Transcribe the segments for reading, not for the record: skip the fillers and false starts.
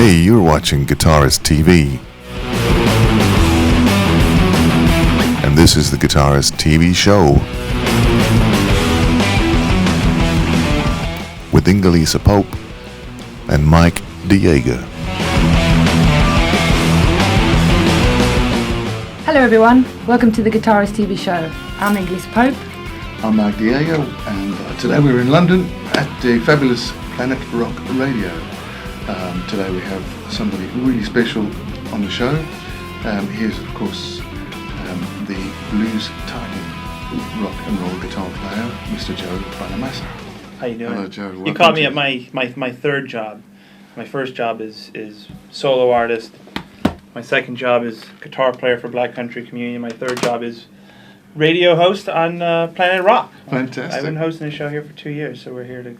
Hey, you're watching Guitarist TV. And this is the Guitarist TV show. With Ingalisa Pope and Mike Diego. Hello everyone, welcome to the Guitarist TV show. I'm Ingalisa Pope. I'm Mike Diego, and today we're in London at the fabulous Planet Rock Radio. Today we have somebody really special on the show. Here's, of course, the blues titan rock and roll guitar player, Mr. Joe Bonamassa. How you doing? Hello, Joe. You caught me at my third job. My first job is solo artist. My second job is guitar player for Black Country Communion. My third job is radio host on Planet Rock. Fantastic. I've been hosting a show here for 2 years, so we're here to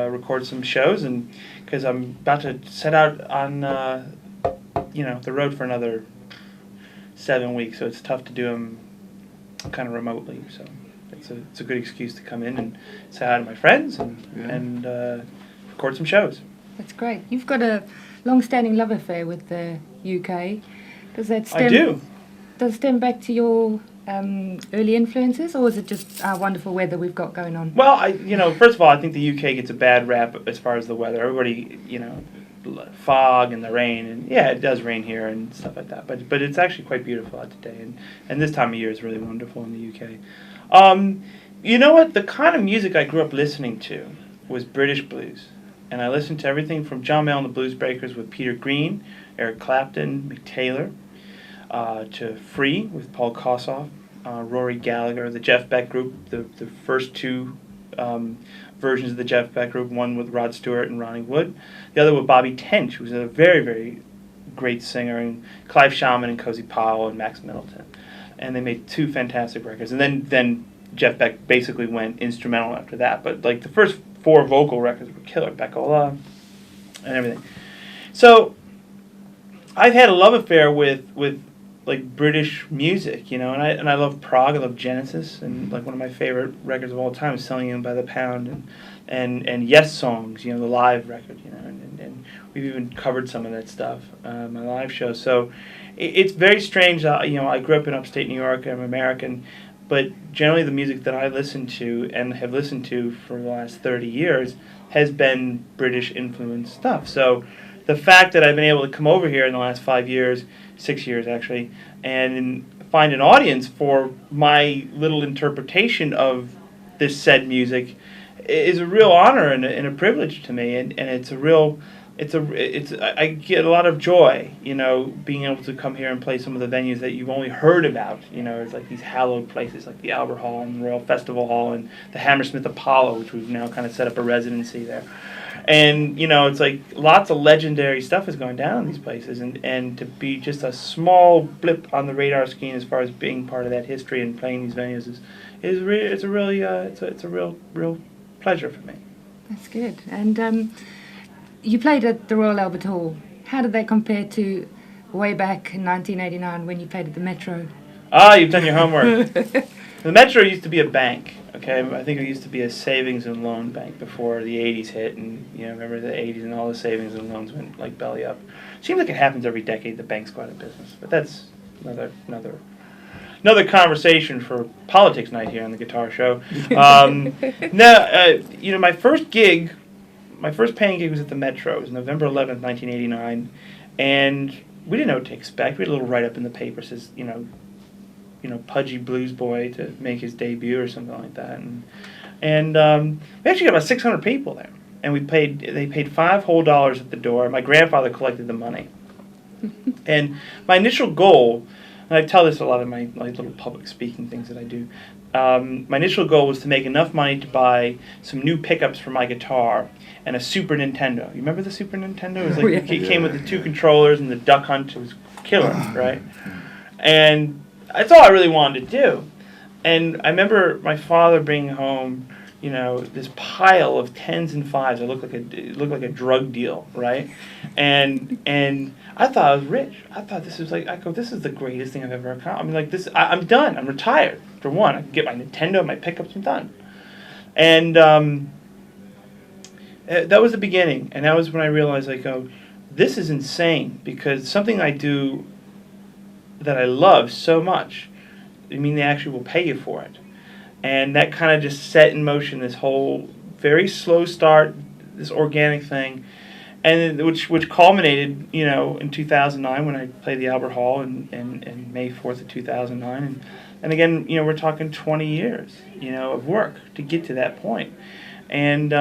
record some shows, and because I'm about to set out on the road for another 7 weeks, so it's tough to do them kind of remotely. So it's a good excuse to come in and say hi to my friends and record some shows. That's great. You've got a long-standing love affair with the UK. Does that stem? I do. Does it stem back to your early influences, or is it just our wonderful weather we've got going on? Well, first of all, I think the UK gets a bad rap as far as the weather. Everybody, fog and the rain, and yeah, it does rain here and stuff like that. But it's actually quite beautiful out today, and this time of year is really wonderful in the UK. You know what? The kind of music I grew up listening to was British blues, and I listened to everything from John Mayall and the Blues Breakers with Peter Green, Eric Clapton, Mick Taylor, to Free with Paul Kossoff, Rory Gallagher, the Jeff Beck Group, the first two versions of the Jeff Beck Group, one with Rod Stewart and Ronnie Wood, the other with Bobby Tench, who was a very, very great singer, and Clive Shaman and Cozy Powell and Max Middleton. And they made two fantastic records. And then Jeff Beck basically went instrumental after that. But like the first four vocal records were killer, Beckola and everything. So I've had a love affair with like British music, and I love prog. I love Genesis, and like one of my favorite records of all time is "Selling You by the Pound," and Yes Songs, the live record, and we've even covered some of that stuff my live show. So it's very strange. I grew up in upstate New York. I'm American, but generally the music that I listen to and have listened to for the last 30 years has been British influenced stuff. So the fact that I've been able to come over here in the last 5 years, 6 years actually, and find an audience for my little interpretation of this said music is a real honor and a privilege to me, and I get a lot of joy, being able to come here and play some of the venues that you've only heard about. It's like these hallowed places like the Albert Hall and the Royal Festival Hall and the Hammersmith Apollo, which we've now kind of set up a residency there. And, it's like lots of legendary stuff is going down in these places, and to be just a small blip on the radar screen as far as being part of that history and playing these venues it's a real pleasure for me. That's good. And you played at the Royal Albert Hall. How did that compare to way back in 1989 when you played at the Metro? You've done your homework. The Metro used to be a bank. Okay, I think it used to be a savings and loan bank before the 80s hit, and remember the 80s and all the savings and loans went like belly up. Seems like it happens every decade. The banks go out of business, but that's another conversation for politics night here on the Guitar Show. My first paying gig was at the Metro. It was November 11th, 1989, and we didn't know what to expect. We had a little write up in the paper says pudgy blues boy to make his debut or something like that, and we actually got about 600 people there, and they paid $5 whole at the door. My grandfather collected the money, and my initial goal, and I tell this a lot of my little public speaking things that I do. My initial goal was to make enough money to buy some new pickups for my guitar and a Super Nintendo. You remember the Super Nintendo? It was like it came with the two controllers and the Duck Hunt. It was killer, right? And that's all I really wanted to do. And I remember my father bringing home, this pile of 10s and 5s. It looked like a drug deal, right? And I thought I was rich. I thought this is this is the greatest thing I've ever accomplished. I'm done. I'm retired. For one, I can get my Nintendo, my pickups, I'm done. And That was the beginning, and that was when I realized, like, oh, this is insane, because something I do that I love so much, I mean, they actually will pay you for it. And that kind of just set in motion this whole very slow start, this organic thing, and which culminated, in 2009 when I played the Albert Hall in May 4th of 2009, and again, we're talking 20 years, of work to get to that point. And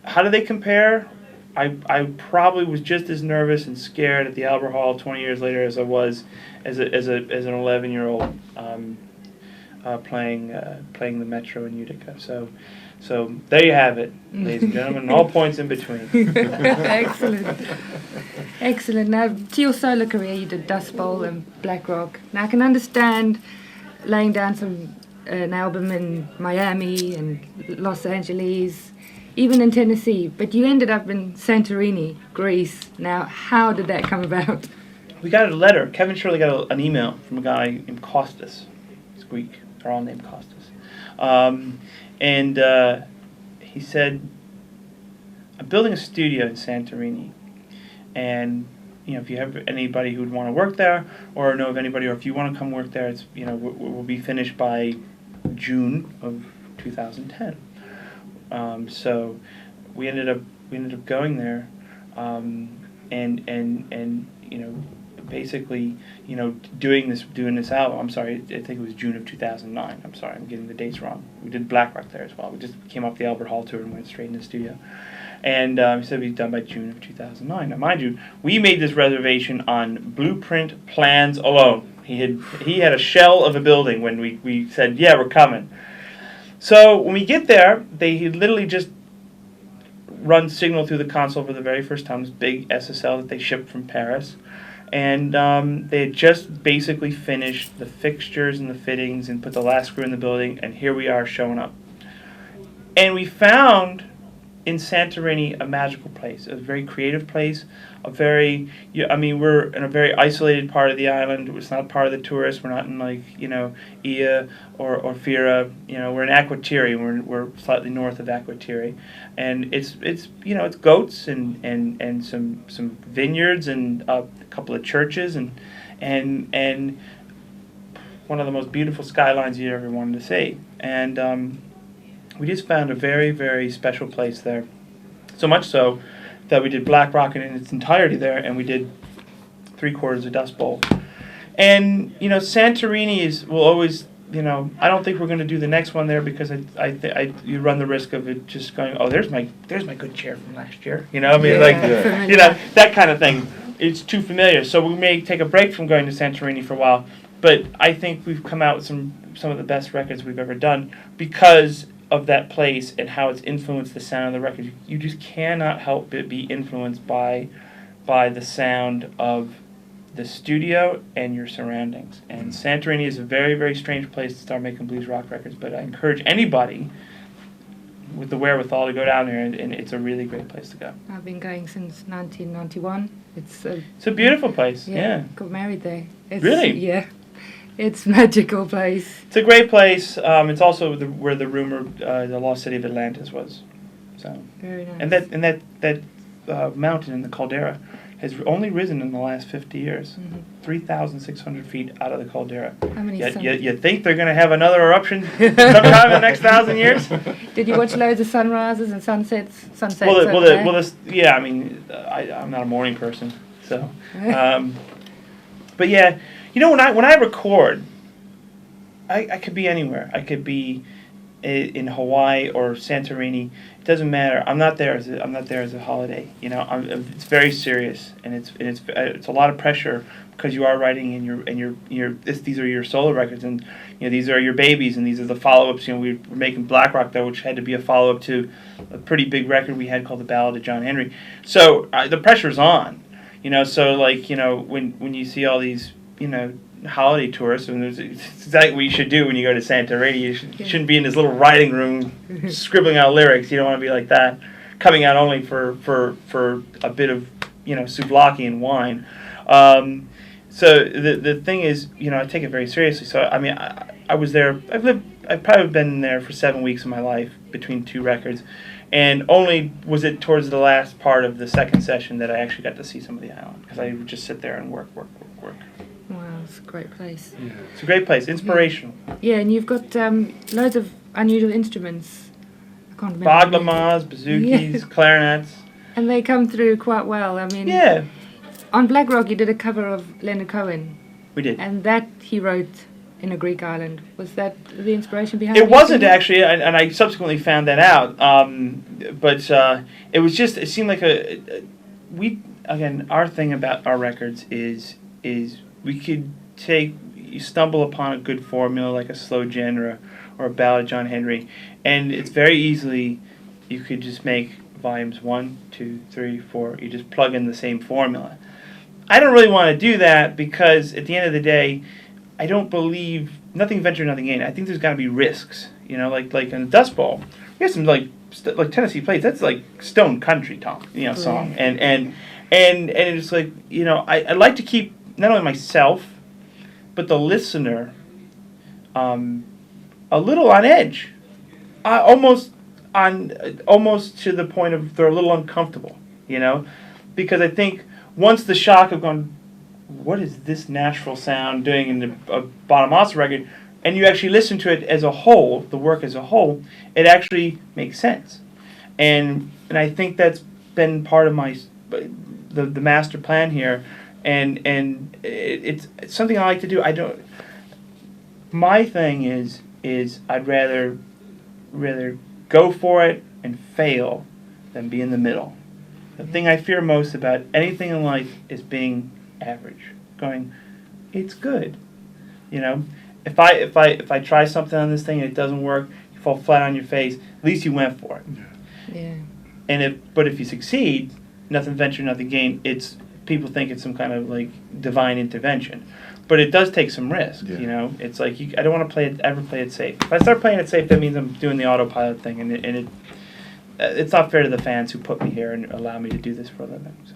how do they compare? I probably was just as nervous and scared at the Albert Hall 20 years later as I was as an 11-year-old playing the Metro in Utica. So there you have it, ladies and gentlemen, all points in between. Excellent. Now, to your solo career, you did Dust Bowl and Black Rock. Now, I can understand laying down an album in Miami and Los Angeles, even in Tennessee, but you ended up in Santorini, Greece. Now, how did that come about? We got a letter. Kevin Shirley got an email from a guy named Costas. He's Greek. They're all named Costas. And he said, I'm building a studio in Santorini. And, if you have anybody who would want to work there, or know of anybody, or if you want to come work there, it's, we'll be finished by June of 2010. So we ended up going there, and basically, doing this album. I'm sorry, I think it was June of 2009. I'm sorry, I'm getting the dates wrong. We did Black Rock there as well. We just came off the Albert Hall tour and went straight in the studio. And he said we'd be done by June of 2009. Now, mind you, we made this reservation on blueprint plans alone. He had a shell of a building when we said, yeah, we're coming. So when we get there, he literally just run signal through the console for the very first time, this big SSL that they shipped from Paris. And they had just basically finished the fixtures and the fittings and put the last screw in the building, and here we are showing up. And we found in Santorini a magical place, a very creative place, we're in a very isolated part of the island. It's not part of the tourists. We're not in Ia or Fira. We're in Akwatiri. We're slightly north of Akwatiri, and it's goats and some vineyards and a couple of churches and one of the most beautiful skylines you ever wanted to see. And we just found a very, very special place there. So much so that we did Black Rock in its entirety there, and we did 3/4 of Dust Bowl. And, Santorini will always, I don't think we're going to do the next one there because you run the risk of it just going, oh, there's my good chair from last year. That kind of thing. It's too familiar. So we may take a break from going to Santorini for a while, but I think we've come out with some of the best records we've ever done because of that place and how it's influenced the sound of the record. You just cannot help but be influenced by the sound of the studio and your surroundings. And Santorini is a very, very strange place to start making blues rock records, but I encourage anybody with the wherewithal to go down there, and it's a really great place to go. I've been going since 1991. It's a beautiful place, yeah. Got married there. Really? Yeah. It's a magical place. It's a great place. It's also where the rumored the lost city of Atlantis was. So very nice. And that mountain in the caldera has only risen in the last 50 years. 3,600 feet out of the caldera. How many you think they're going to have another eruption sometime in the next 1,000 years? Did you watch loads of sunrises and sunsets? Yeah, I mean, I'm not a morning person, so. But yeah, when I record, I could be anywhere. I could be in Hawaii or Santorini. It doesn't matter. I'm not there as a holiday. It's very serious, and it's a lot of pressure because you are writing these are your solo records, and these are your babies, and these are the follow-ups. We were making Black Rock though, which had to be a follow-up to a pretty big record we had called The Ballad of John Henry. So the pressure's on. So when you see all these holiday tourists, and it's exactly what you should do when you go to Santorini. You shouldn't be in this little writing room scribbling out lyrics. You don't want to be like that, coming out only for a bit of souvlaki and wine. So the thing is, I take it very seriously. So I mean, I was there. I've probably been there for 7 weeks of my life between two records, And only was it towards the last part of the second session that I actually got to see some of the island, because I would just sit there and work. Wow, it's a great place. Yeah. It's a great place, inspirational. Yeah, and you've got loads of unusual instruments. I can't remember. Baglamas, bazookas, clarinets. And they come through quite well. I mean, Yeah, on Black Rock you did a cover of Leonard Cohen, we did. and that he wrote in a Greek island. Was that the inspiration behind It wasn't singing? actually, and I subsequently found that out. But it was just, it seemed like our thing about our records is we could you stumble upon a good formula like a slow gin or a ballad of John Henry, and it's very easily, you could just make volumes 1, 2, 3, 4, you just plug in the same formula. I don't really want to do that, because at the end of the day, I don't believe, nothing ventured, nothing gained. I think there's got to be risks, like in the Dust Bowl. We have some like Tennessee Plates. That's like Stone Country song, and it's like, I like to keep not only myself but the listener a little on edge, almost to the point of they're a little uncomfortable, because I think once the shock of going, what is this natural sound doing in a Bonamassa record, and you actually listen to it as a whole, the work as a whole, it actually makes sense. And I think that's been part of the master plan here, and it's something I like to do. My thing is I'd rather go for it and fail than be in the middle. The thing I fear most about anything in life is being average. Going, it's good. If I try something on this thing and it doesn't work, you fall flat on your face, at least you went for it. Yeah. But if you succeed, nothing ventured, nothing gained. People think it's some kind of like divine intervention, but it does take some risk. Yeah. It's like I don't want to ever play it safe. If I start playing it safe, that means I'm doing the autopilot thing, and it's not fair to the fans who put me here and allow me to do this for a living. So.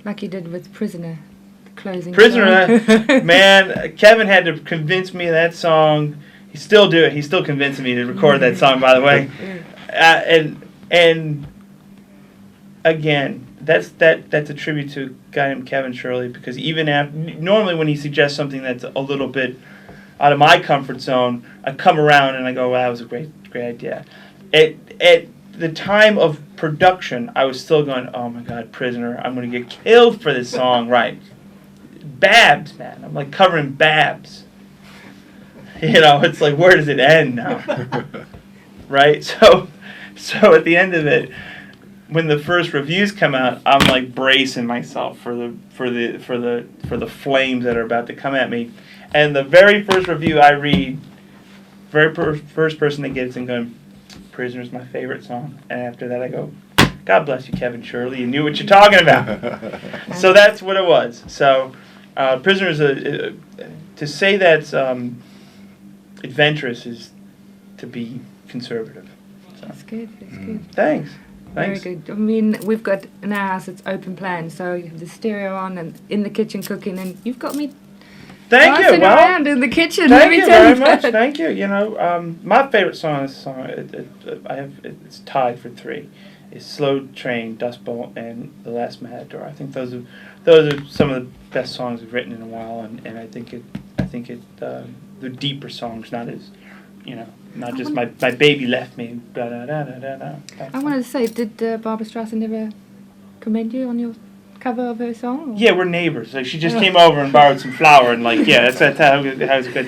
Like you did with Prisoner, the closing Prisoner, song. man, Kevin had to convince me of that song. He still do it. He's still convincing me to record that song, by the way. And again, that's a tribute to a guy named Kevin Shirley, because even normally when he suggests something that's a little bit out of my comfort zone, I come around and I go, well, that was a great idea. At the time of production, I was still going, oh my God, Prisoner, I'm going to get killed for this song, right? Babs, man. I'm like covering Babs. It's like, where does it end now? Right? So at the end of it, when the first reviews come out, I'm like bracing myself for the flames that are about to come at me. And the very first review I read, first person that gets in going, Prisoner's my favorite song. And after that I go, God bless you, Kevin Shirley. You knew what you're talking about. So that's what it was. So Prisoner's to say that's adventurous is to be conservative. So. That's good. That's good. Thanks. Very good. I mean, we've got in our house, it's open plan, so you have the stereo on and in the kitchen cooking, and you've got me dancing around in the kitchen. Thank you very much. Thank you. My favorite song is it's tied for 3. It's Slow Train, Dust Bowl, and The Last Matador. I think those are some of the best songs I've written in a while, and I think the deeper songs, not as not just my baby left me. Da, da, da, da, da, I wanted to say, did Barbara Streisand ever commend you on your cover of her song? Or? Yeah, we're neighbors. Like, she just came over and borrowed some flour, and that's how it's good.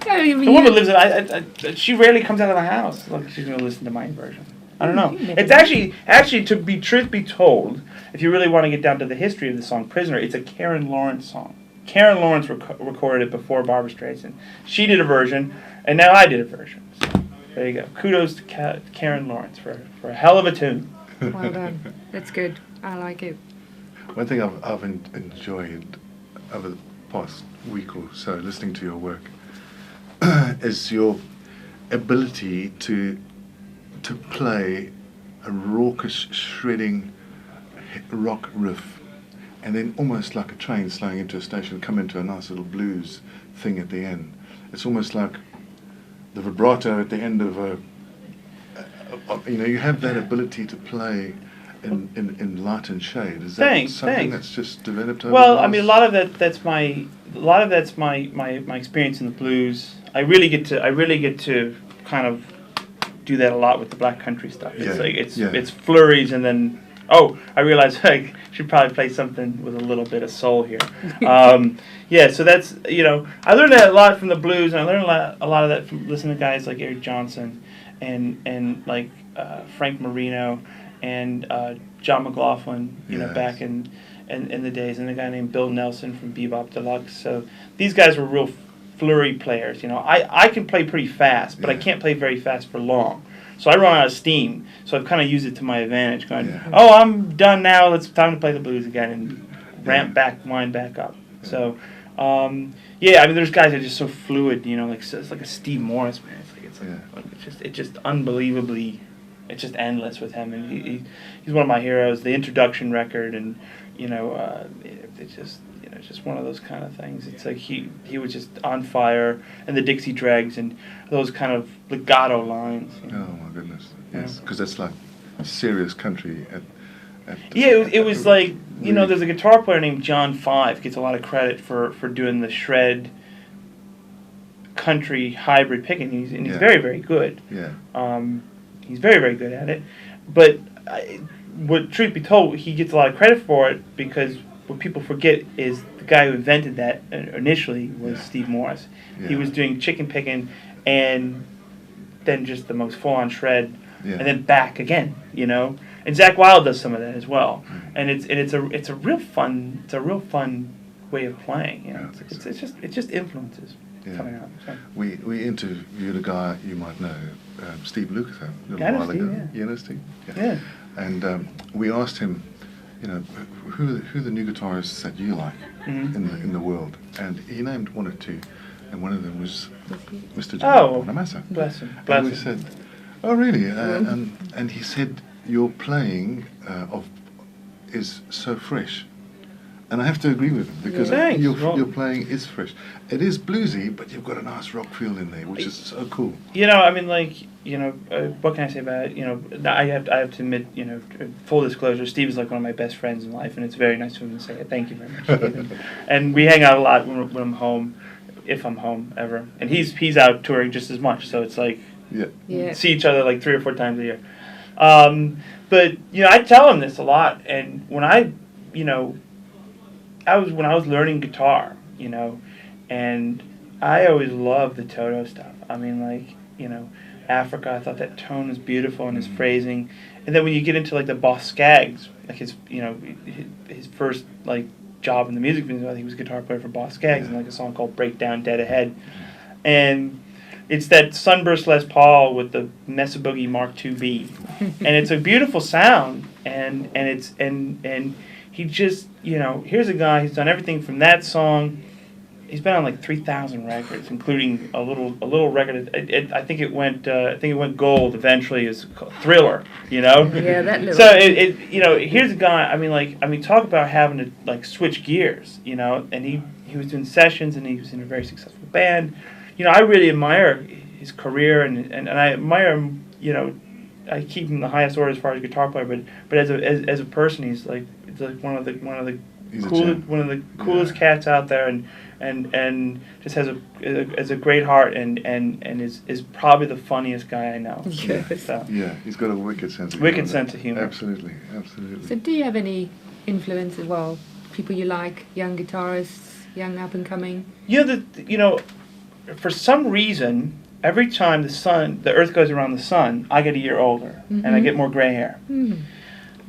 The woman lives. She rarely comes out of the house. Look, she's gonna listen to my version. I don't know. It's actually to be truth be told, if you really want to get down to the history of the song "Prisoner," it's a Karen Lawrence song. Karen Lawrence recorded it before Barbara Streisand. She did a version, and now I did a version. So there you go. Kudos to Karen Lawrence for a hell of a tune. Well done. That's good. I like it. One thing I've enjoyed over the past week or so listening to your work is your ability to play a raucous, shredding rock riff, and then almost like a train slowing into a station, come into a nice little blues thing at the end. It's almost like the vibrato at the end of you have that ability to play in light and shade. Is that something that's just developed over Well, the I mean, a lot of that's my experience in the blues. I really get to kind of do that a lot with the black country stuff. It's flurries, and then I realize I should probably play something with a little bit of soul here. So that's I learned that a lot from the blues, and I learned a lot of that from listening to guys like Eric Johnson and like Frank Marino and John McLaughlin, back in the days, and a guy named Bill Nelson from Bebop Deluxe. So these guys were real flurry players. I can play pretty fast, but I can't play very fast for long. So I run out of steam. So I've kind of used it to my advantage. Going, I'm done now. It's time to play the blues again and wind back up. Yeah. So, I mean, there's guys that are just so fluid. It's like a Steve Morris, man. It's just unbelievably. It's just endless with him, and he's one of my heroes. The introduction record, and it's just one of those kind of things. It's like he was just on fire, and the Dixie Dregs, and those kind of legato lines. Oh my goodness, yes, because that's like serious country. It was like there's a guitar player named John Five gets a lot of credit for doing the shred country hybrid picking, and he's very, very good. Yeah. He's very, very good at it. But truth be told, he gets a lot of credit for it because what people forget is the guy who invented that initially was Steve Morris. Yeah. He was doing chicken picking and then just the most full-on shred, and then back again, And Zakk Wylde does some of that as well. And it's a real fun way of playing. It's just influences. Coming out. So. We interviewed a guy you might know, Steve Lucas, a little while ago. You know Steve? Yeah. And we asked him, who are the new guitarists that you like in the world? And he named one or two, and one of them was Mr. Bonamassa. Bless him. And we said, oh really? And he said, your playing is so fresh. And I have to agree with him because your playing is fresh. It is bluesy, but you've got a nice rock feel in there, which is so cool. What can I say about it? I have to admit, full disclosure, Steve is like one of my best friends in life, and it's very nice of him to say it. Thank you very much. And we hang out a lot when I'm home, if I'm home ever. And he's out touring just as much, so it's like see each other like 3 or 4 times a year. But I tell him this a lot, and when I was learning guitar, and I always loved the Toto stuff. I mean, Africa, I thought that tone was beautiful and his phrasing. And then when you get into the Boss Skaggs, his first job in the music business, I think he was a guitar player for Boss Skaggs, and a song called "Breakdown Dead Ahead," and it's that Sunburst Les Paul with the Mesa Boogie Mark IIB, and it's a beautiful sound, and he just, here's a guy who's done everything from that song. He's been on 3,000 records, including a little record. I think it went gold eventually. It's called Thriller, Yeah, that little. So here's a guy. I mean, talk about having to switch gears, And he was doing sessions, and he was in a very successful band. I really admire his career, and I admire him. I keep him in the highest order as far as guitar player, but as a person, he's one of the coolest cats out there, and just has a great heart, and is probably the funniest guy I know. Yes. So. Yeah, he's got a wicked sense of humor. Absolutely. So do you have any influences? Well, people you like, young guitarists, young up and coming. For some reason, every time the Earth goes around the sun, I get a year older, and I get more gray hair. Mm.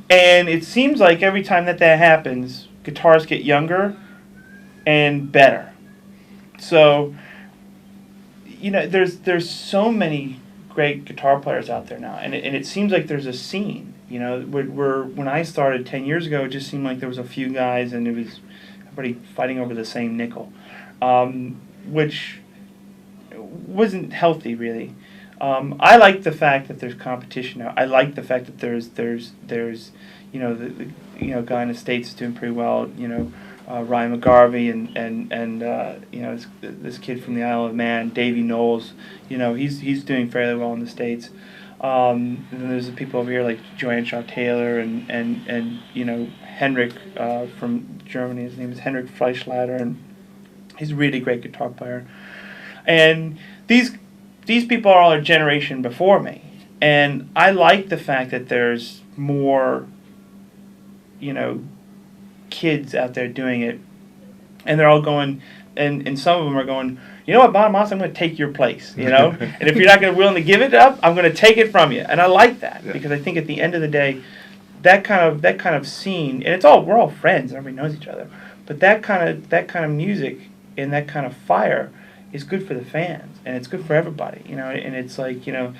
And it seems like every time that happens, guitars get younger and better. So, there's so many great guitar players out there now, and it seems like there's a scene. When I started 10 years ago, it just seemed like there was a few guys, and it was everybody fighting over the same nickel, which wasn't healthy, really. I like the fact that there's competition now. I like the fact that there's the guy in the States is doing pretty well. Ryan McGarvey and this kid from the Isle of Man, Davey Knowles. He's doing fairly well in the States. And then there's the people over here like Joanne Shaw Taylor and you know, Henrik from Germany. His name is Henrik Fleischlader, and he's a really great guitar player. And these people are all a generation before me, and I like the fact that there's more, you know, kids out there doing it, and they're all going, and some of them are going, you know what, Bonamassa, I'm going to take your place, you know, and if you're not willing to give it up, I'm going to take it from you, and I like that because I think at the end of the day, that kind of scene, and we're all friends, everybody knows each other, but that kind of music and that kind of fire is good for the fans, and it's good for everybody, you know, and it's like, you know,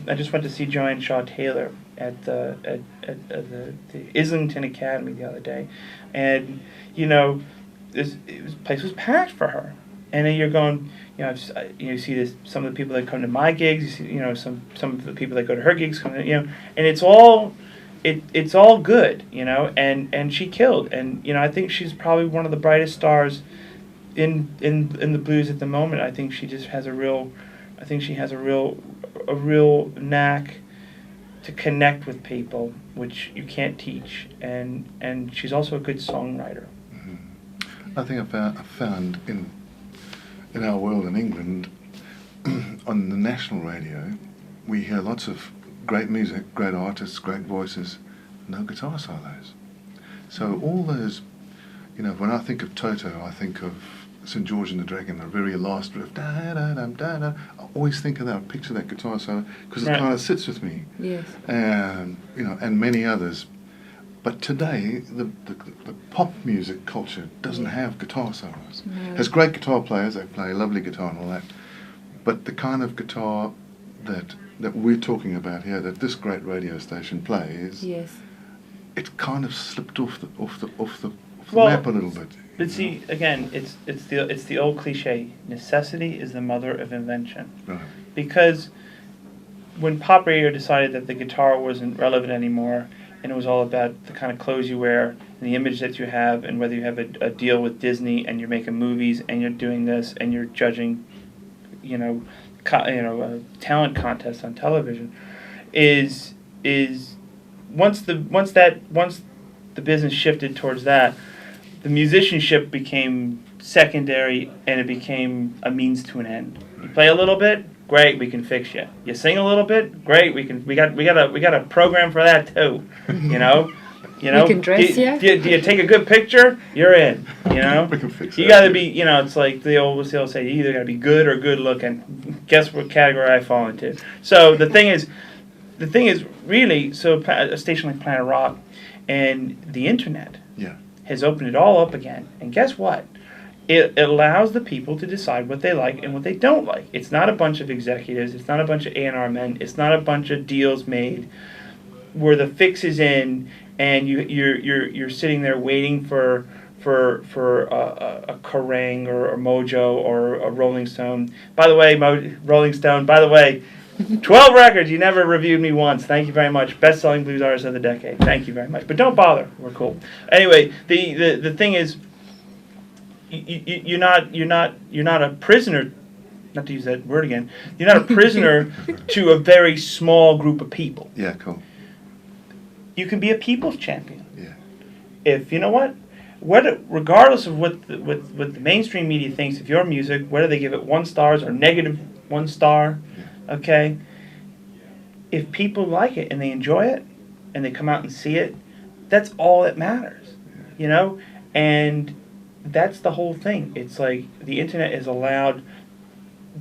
I just went to see Joanne Shaw Taylor at the Islington Academy the other day, and you know, this place was packed for her, and then you're going, you know, you see this, some of the people that come to my gigs, you see, you know, some of the people that go to her gigs come to, you know, and it's all good, you know, and she killed, and you know, I think she's probably one of the brightest stars in the blues at the moment. I think she just has a real knack to connect with people, which you can't teach, and she's also a good songwriter. I think I found in our world in England, on the national radio, we hear lots of great music, great artists, great voices, no guitar solos. So all those, you know, when I think of Toto, I think of St. George and the Dragon, the very last riff, da-da-dum-da-da. I always think of that, I picture that guitar solo, because it kind of sits with me. Yes. And, you know, and many others. But today, the pop music culture doesn't have guitar solos. No. Has great guitar players, they play lovely guitar and all that, but the kind of guitar that we're talking about here, that this great radio station plays, Yes. it kind of slipped off the Well, map a little bit. But see, again, it's the old cliche: necessity is the mother of invention. Right. Because when pop radio decided that the guitar wasn't relevant anymore, and it was all about the kind of clothes you wear and the image that you have, and whether you have a deal with Disney and you're making movies and you're doing this and you're judging, you know, talent contests on television, is once the business shifted towards that, the musicianship became secondary, and it became a means to an end. You play a little bit, great, we can fix you. You sing a little bit, great, we got a program for that too. You know, We can dress you. Do you take a good picture? You're in. You know, We can fix you that. got to be. You know, it's like they always say, you either got to be good or good looking. Guess what category I fall into? So the thing is really, so a station like Planet Rock and the internet has opened it all up again. And guess what? It allows the people to decide what they like and what they don't like. It's not a bunch of executives. It's not a bunch of A&R men. It's not a bunch of deals made where the fix is in, and you're sitting there waiting for a Kerrang or a Mojo or a Rolling Stone. By the way, Rolling Stone. By the way, 12 records. You never reviewed me once. Thank you very much. Best-selling blues artist of the decade. Thank you very much. But don't bother. We're cool. Anyway, the thing is, you're not a prisoner. Not to use that word again. You're not a prisoner to a very small group of people. Yeah, cool. You can be a people's champion. Yeah. If you know what, regardless of what the mainstream media thinks of your music, whether they give it 1 star or negative 1 star, okay. If people like it and they enjoy it, and they come out and see it, that's all that matters, you know. And that's the whole thing. It's like the internet has allowed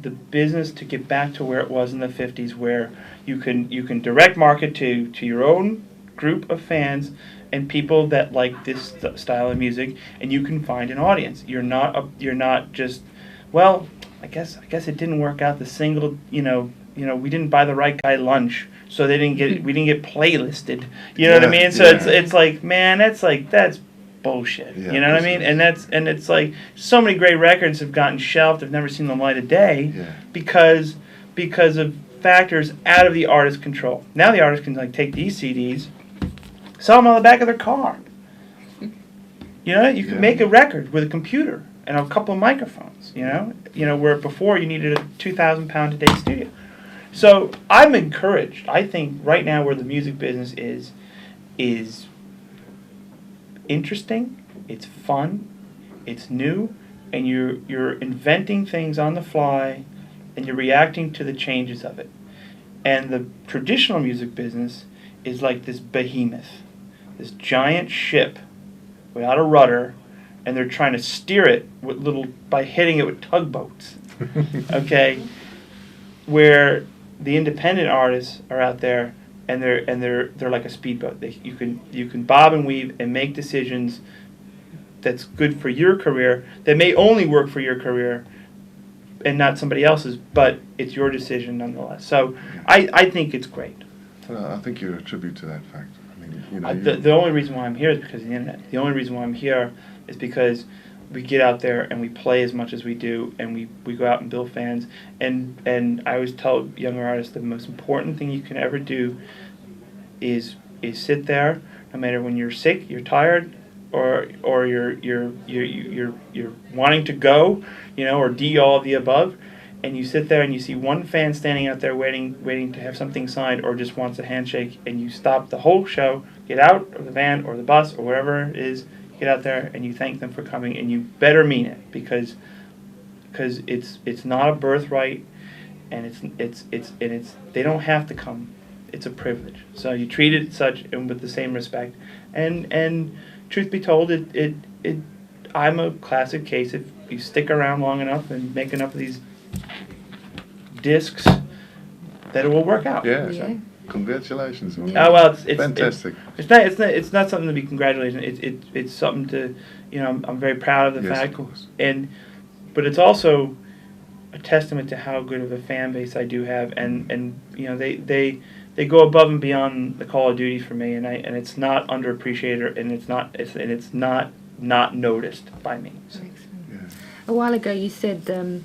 the business to get back to where it was in the 50s, where you can direct market to your own group of fans and people that like this style of music, and you can find an audience. You're not just, well, I guess it didn't work out. The single, you know, we didn't buy the right guy lunch, so we didn't get playlisted. You know what I mean? So it's like, man, that's bullshit. Yeah, you know what I mean? And it's like so many great records have gotten shelved, have never seen the light of day because of factors out of the artist's control. Now the artist can like take these CDs, sell them on the back of their car. You know, you can make a record with a computer and a couple of microphones. You know, where before you needed a 2,000-pound a day studio. So I'm encouraged. I think right now where the music business is interesting, it's fun, it's new, and you're inventing things on the fly, and you're reacting to the changes of it. And the traditional music business is like this behemoth, this giant ship without a rudder, and they're trying to steer it by hitting it with tugboats. Okay, where the independent artists are out there, and they're like a speedboat. You can bob and weave and make decisions that's good for your career, that may only work for your career and not somebody else's, but it's your decision nonetheless. So I think it's great. I think you're a tribute to that fact. I mean, you know, The only reason why I'm here is because of the internet. The only reason why I'm here is because we get out there and we play as much as we do, and we go out and build fans. And I always tell younger artists the most important thing you can ever do is sit there, no matter when you're sick, you're tired, or you're wanting to go, you know, or D all of the above, and you sit there and you see one fan standing out there waiting to have something signed, or just wants a handshake, and you stop the whole show, get out of the van or the bus or wherever it is, get out there and you thank them for coming, and you better mean it, because it's not a birthright, and it's they don't have to come. It's a privilege. So you treat it such and with the same respect. And truth be told, I'm a classic case. If you stick around long enough and make enough of these discs, that it will work out. yeah. Yeah. Congratulations. Man. Yeah. Oh well, it's Fantastic. It's not something to be congratulated. It's something to, you know, I'm very proud of the Yes, fact, of course. but it's also a testament to how good of a fan base I do have, and you know they go above and beyond the Call of Duty for me, and it's not underappreciated, and it's not noticed by me. So. Excellent. Yeah. A while ago you said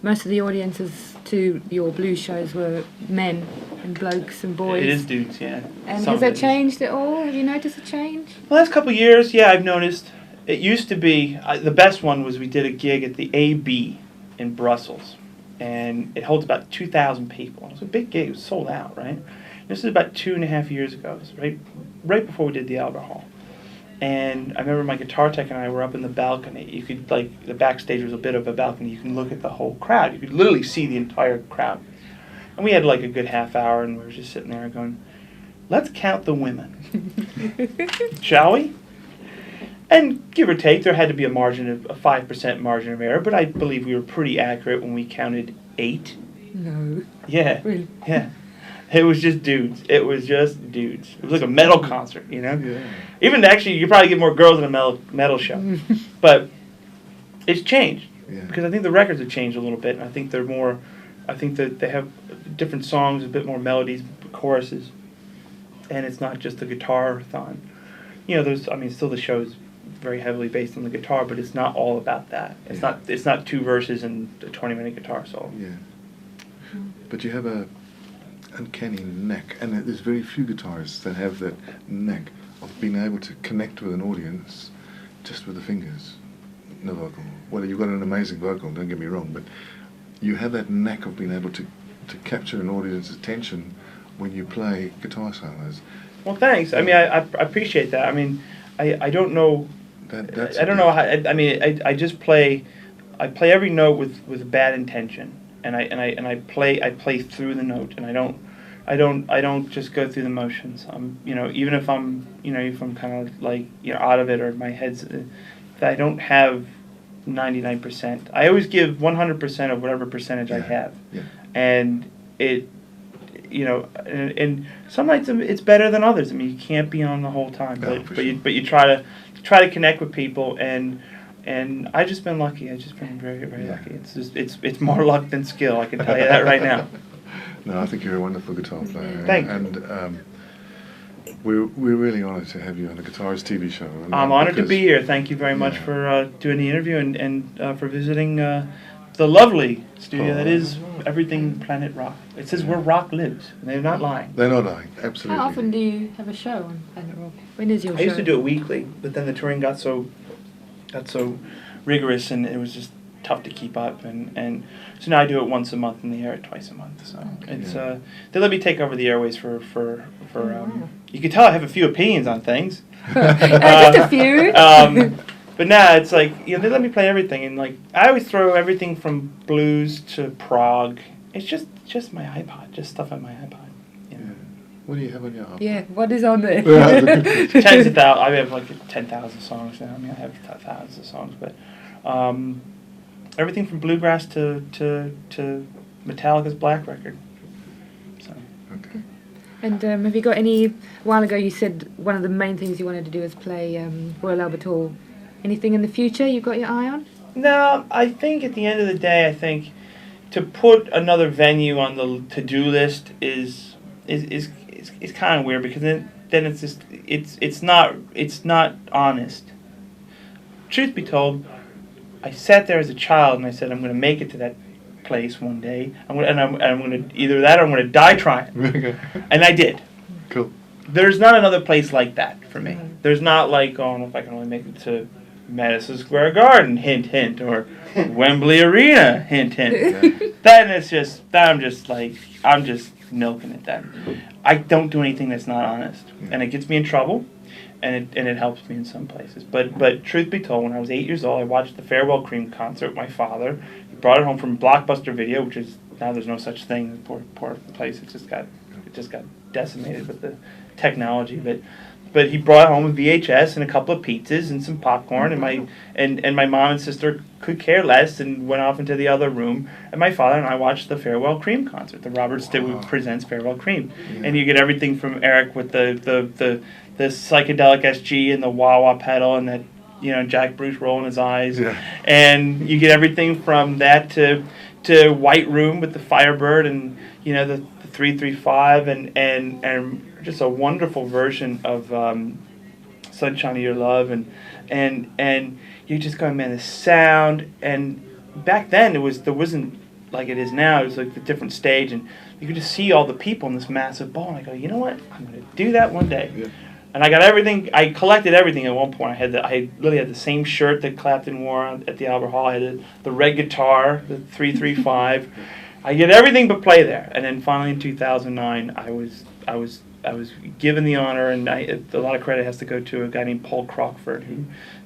most of the audiences to your blues shows were men and blokes and boys. It is dudes, yeah. And Some has that of it is. changed at all? Have you noticed a change? The last couple of years, yeah, I've noticed. It used to be, the best one was we did a gig at the AB in Brussels, and it holds about 2,000 people. It was a big gig. It was sold out, right? This is about 2.5 years ago. It was right before we did the Albert Hall. And I remember my guitar tech and I were up in the balcony. You could, like, the backstage was a bit of a balcony. You can look at the whole crowd. You could literally see the entire crowd. And we had like a good half hour, and we were just sitting there going, let's count the women. Shall we? And give or take, there had to be a 5% margin of error, but I believe we were pretty accurate when we counted 8. No. Yeah. Really? Yeah. It was just dudes. It was like a metal concert, you know? Yeah. Even actually, you probably get more girls in a metal show. But it's changed. Yeah. Because I think the records have changed a little bit. And I think that they have different songs, a bit more melodies, choruses. And it's not just a guitar-thon. You know, still the show is very heavily based on the guitar, but it's not all about that. It's not 2 verses and a 20-minute guitar solo. Yeah. But you have a uncanny knack, and there's very few guitarists that have that knack of being able to connect with an audience just with the fingers, no vocal. Well, you've got an amazing vocal, don't get me wrong, but you have that knack of being able to capture an audience's attention when you play guitar solos. Well, thanks. I mean, I appreciate that. I mean, I don't know. That's I don't know how. I mean, I just play. I play every note with bad intention, and I play through the note, and I don't just go through the motions. You know, even if I'm kind of like, you know, out of it, or my head's, I don't have 99%. I always give 100% of whatever percentage I have, and it. You know, and some nights it's better than others. I mean, you can't be on the whole time, but you try to connect with people, and I've just been lucky. I've just been very, very lucky. It's just it's more luck than skill. I can tell you that right now. No, I think you're a wonderful guitar player. Thank you. And we're really honoured to have you on the Guitarist TV show. I'm honoured to be here. Thank you very much for doing the interview and for visiting the lovely studio that is Everything Planet Rock. It says where rock lives, and they're not lying. They're not lying, absolutely. How often do you have a show on Planet Rock? When is your show? I used to do it weekly, but then the touring got so rigorous, and it was just tough to keep up, and so now I do it once a month and they air it twice a month. So it's they let me take over the airways for you can tell I have a few opinions on things. Just a few. But now it's like, they let me play everything, and like I always throw everything from blues to prog. It's just my iPod, just stuff on my iPod. What do you have on your iPod? Yeah, what is on there? Tens of thousands. I have like 10,000 songs now. I mean, I have thousands of songs, but everything from bluegrass to Metallica's Black record. So. Okay. And have you got any? A while ago, you said one of the main things you wanted to do is play Royal Albert Hall. Anything in the future you've got your eye on? No, I think at the end of the day, I think to put another venue on the to-do list is kind of weird, because then it's just it's not honest. Truth be told, I sat there as a child and I said I'm going to make it to that place one day. I'm going to either that or I'm going to die trying. Okay. And I did. Cool. There's not another place like that for me. There's not like, oh, I don't know if I can only make it to Madison Square Garden, hint hint, or Wembley Arena, hint hint. Yeah. Then it's just I'm just milking it then. I don't do anything that's not honest, and it gets me in trouble, and it helps me in some places. But truth be told, when I was 8 years old, I watched the Farewell Cream concert with my father. He brought it home from Blockbuster Video, which is now there's no such thing. Poor place. It just got decimated with the technology, but he brought home a VHS and a couple of pizzas and some popcorn, and my mom and sister could care less and went off into the other room, and my father and I watched the Farewell Cream concert, the Robert Stewart presents Farewell Cream. Yeah. And you get everything from Eric with the psychedelic SG and the wah-wah pedal and that, Jack Bruce rolling his eyes. Yeah. And you get everything from that to White Room with the Firebird and, the 335 and just a wonderful version of Sunshine of Your Love, and you're just going, man, the sound. And back then there wasn't like it is now. It was like the different stage, and you could just see all the people in this massive ball, and I go, you know what, I'm going to do that one day. Yeah. And I got everything. I collected everything at one point. I literally had the same shirt that Clapton wore at the Albert Hall. I had the red guitar, the 335. I get everything but play there. And then finally in 2009, I was given the honor, and a lot of credit has to go to a guy named Paul Crockford,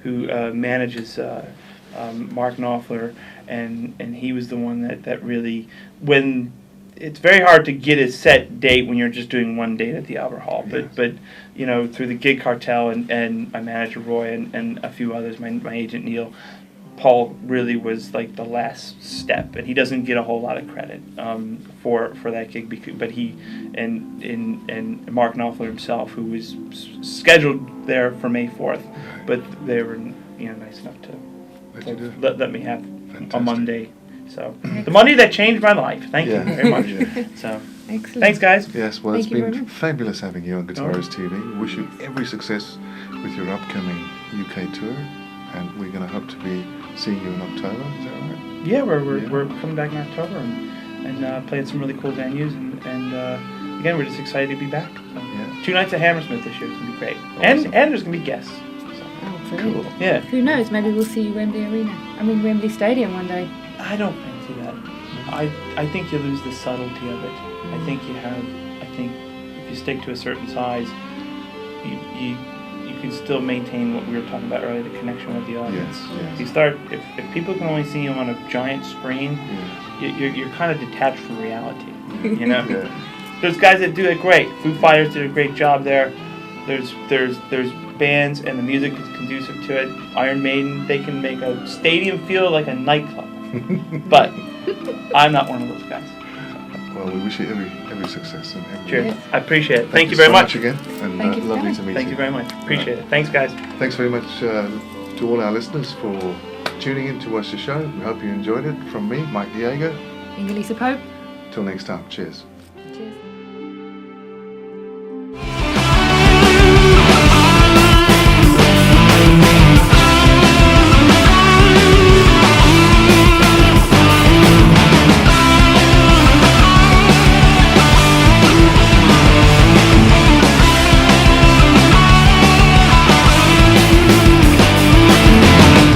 who manages Mark Knopfler, and he was the one that really, when it's very hard to get a set date when you're just doing one date at the Albert Hall, but through the Gig Cartel and my manager Roy and a few others, my agent Neil, Paul really was like the last step, and he doesn't get a whole lot of credit for that gig, but he and Mark Knopfler himself, who was scheduled there for May 4th, but they were nice enough to let me have a Monday. So the Monday that changed my life. Thank you very much. Yeah. So excellent. Thanks, guys. Yes, well, it's been fabulous having you on Guitarist TV. Wish you every success with your upcoming UK tour, and we're going to hope to be seeing you in October. Is that right? Yeah, we're coming back in October and playing some really cool venues, and again, we're just excited to be back. So, 2 nights at Hammersmith this year is going to be great, awesome. and there's going to be guests. So. Cool. Yeah. Who knows? Maybe we'll see you Wembley Wembley Stadium one day. I don't fancy that. I think you lose the subtlety of it. I think if you stick to a certain size, you can still maintain what we were talking about earlier, the connection with the audience. Yes. If you start, if people can only see you on a giant screen, you're kind of detached from reality. There's guys that do it great. Foo Fighters did a great job there. There's bands and the music is conducive to it. Iron Maiden, they can make a stadium feel like a nightclub. But I'm not one of those guys. Well, we wish you every success and every. Cheers. I appreciate it. Thank you very much again, and lovely to meet you. Thank you very much. Appreciate it. Thanks, guys. Thanks very much to all our listeners for tuning in to watch the show. We hope you enjoyed it. From me, Mike Diego. Ingelisa Pope. Till next time. Cheers.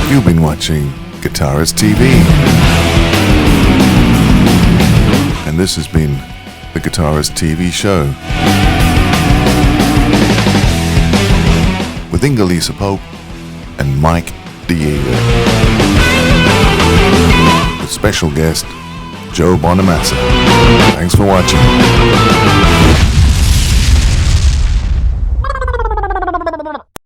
You've been watching Guitarist TV. And this has been the Guitarist TV show with Inga-Lisa Pope and Mike Diego. With special guest Joe Bonamassa. Thanks for watching.